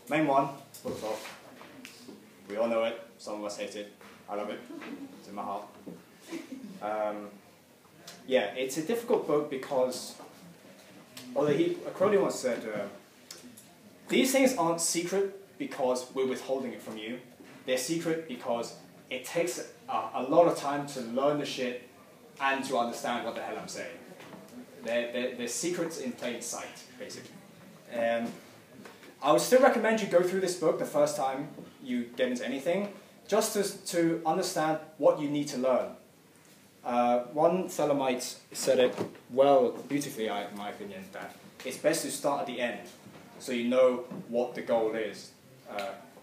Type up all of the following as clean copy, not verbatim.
main one, Book of Thoth. We all know it. Some of us hate it. I love it. It's in my heart. Yeah, it's a difficult book because, although Crowley once said, these things aren't secret because we're withholding it from you. They're secret because it takes a lot of time to learn the shit and to understand what the hell I'm saying. They're secrets in plain sight, basically. I would still recommend you go through this book the first time you get into anything, just to understand what you need to learn. One Thelemite said it beautifully, in my opinion, that it's best to start at the end, so you know what the goal is.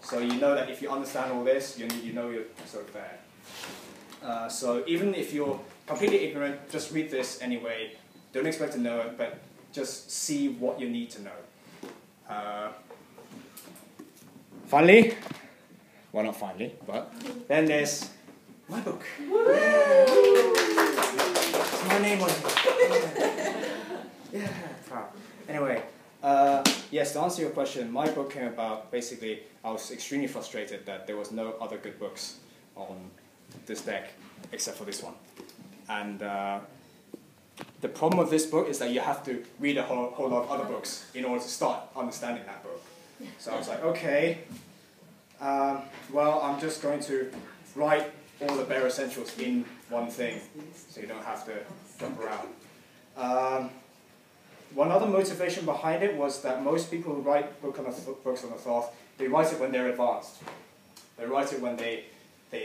So you know that if you understand all this, you know you're sort of there. So even if you're completely ignorant, just read this anyway. Don't expect to know it, but just see what you need to know. Finally, well, not finally, but then there's my book. It's my name on it. Yeah. Anyway, yes, to answer your question, my book came about, basically, I was extremely frustrated that there was no other good books on this deck except for this one. And the problem with this book is that you have to read a whole lot of other books in order to start understanding that book. So I was like, okay, well, I'm just going to write all the bare essentials in one thing, so you don't have to jump around. One other motivation behind it was that most people who write books on the Thoth, they write it when they're advanced. They write it when they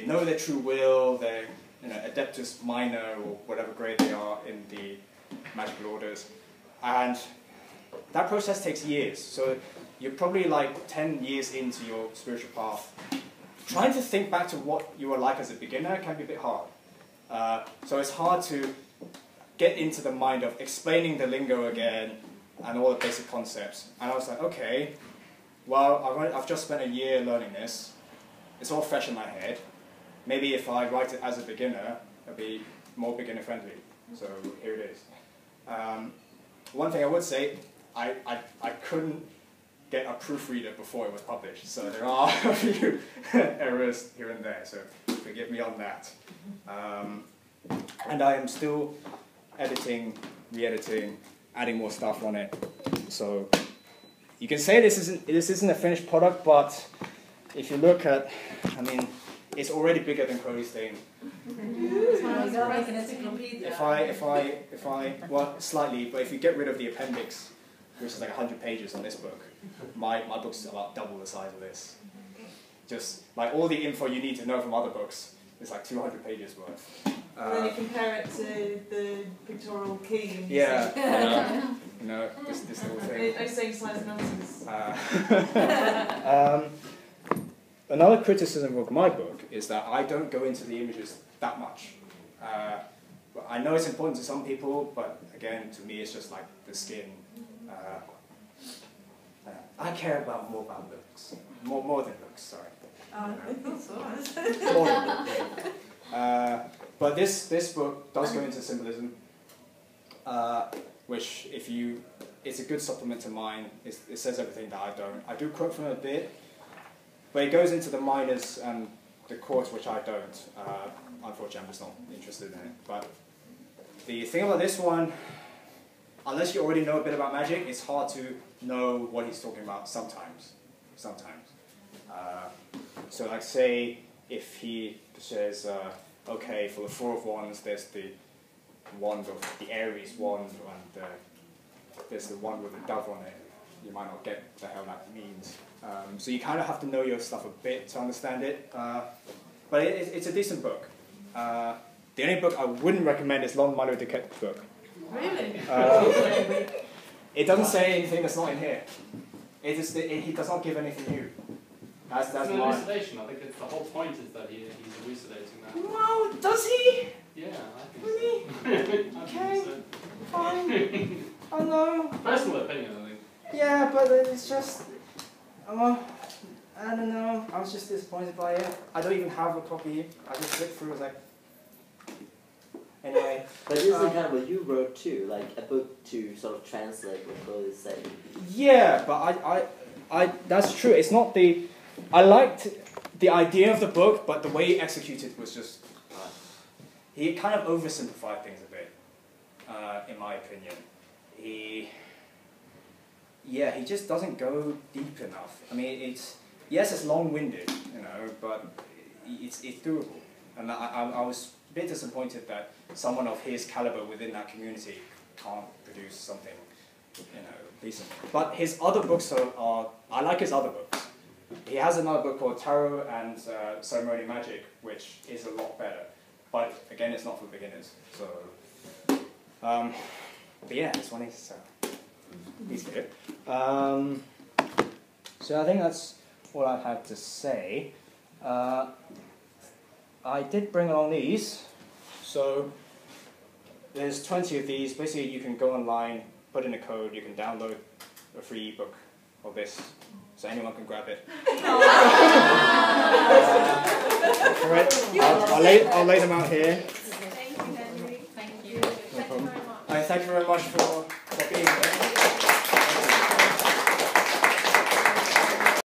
know their true will, they're Adeptus Minor or whatever grade they are in the magical orders. And that process takes years, so you're probably like 10 years into your spiritual path. Trying to think back to what you were like as a beginner can be a bit hard. So it's hard to get into the mind of explaining the lingo again and all the basic concepts. And I was like, okay, well, I've just spent a year learning this. It's all fresh in my head. Maybe if I write it as a beginner, it'll be more beginner friendly. So here it is. One thing I would say, I couldn't get a proofreader before it was published, so there are a few errors here and there, so forgive me on that. And I am still editing, re-editing, adding more stuff on it. So you can say this isn't a finished product, but if you look at, I mean, it's already bigger than Crowley's thing. If I, well, slightly, but if you get rid of the appendix, which is like 100 pages on this book, my book's about double the size of this. Just like all the info you need to know from other books is like 200 pages worth. And then you compare it to the pictorial key. And yeah, this little thing. No same size nonsense. Another criticism of my book is that I don't go into the images that much. I know it's important to some people, but again, to me, it's just like the skin. I care more about looks, more than looks. Sorry. More than looks. But this book does go into symbolism, which it's a good supplement to mine. It says everything that I don't. I do quote from it a bit, but it goes into the minors and the chords, which I don't. Unfortunately, I'm just not interested in it. But the thing about this one, unless you already know a bit about magic, it's hard to know what he's talking about sometimes. So like say, if he says, okay, for the Four of Wands, there's the wand of the Aries wand, and there's the one with the dove on it. You might not get the hell that means. So you kind of have to know your stuff a bit to understand it. But it's a decent book. The only book I wouldn't recommend is Lon Milo DeQuette's book. Really? It doesn't say anything that's not in here. He does not give anything new. That's it's an elucidation. I think it's the whole point is that he's elucidating that. No, does he? Yeah, I think really? so. Okay, so. fine. Oh no. Personal opinion, I think. Yeah, but it's just, I don't know. I was just disappointed by it. I don't even have a copy. I just flipped through. I was like, anyway. But this is kind of what you wrote too, like a book to sort of translate what Chloe is saying. Yeah, but that's true. It's not the. I liked the idea of the book, but the way he executed was just. He kind of oversimplified things a bit, in my opinion. He just doesn't go deep enough. I mean, it's long-winded, but it's doable. And I was a bit disappointed that someone of his caliber within that community can't produce something, decent. But his other books I like his other books. He has another book called Tarot and Ceremony Magic, which is a lot better. But again, it's not for beginners. So, but yeah, this one is he's good. So I think that's all I had to say. I did bring along these. So there's 20 of these. Basically, you can go online, put in a code, you can download a free ebook of this. So anyone can grab it. For it, I'll lay them out here. Thank you, Henry. Thank you. No problem. Thank you very much for being here.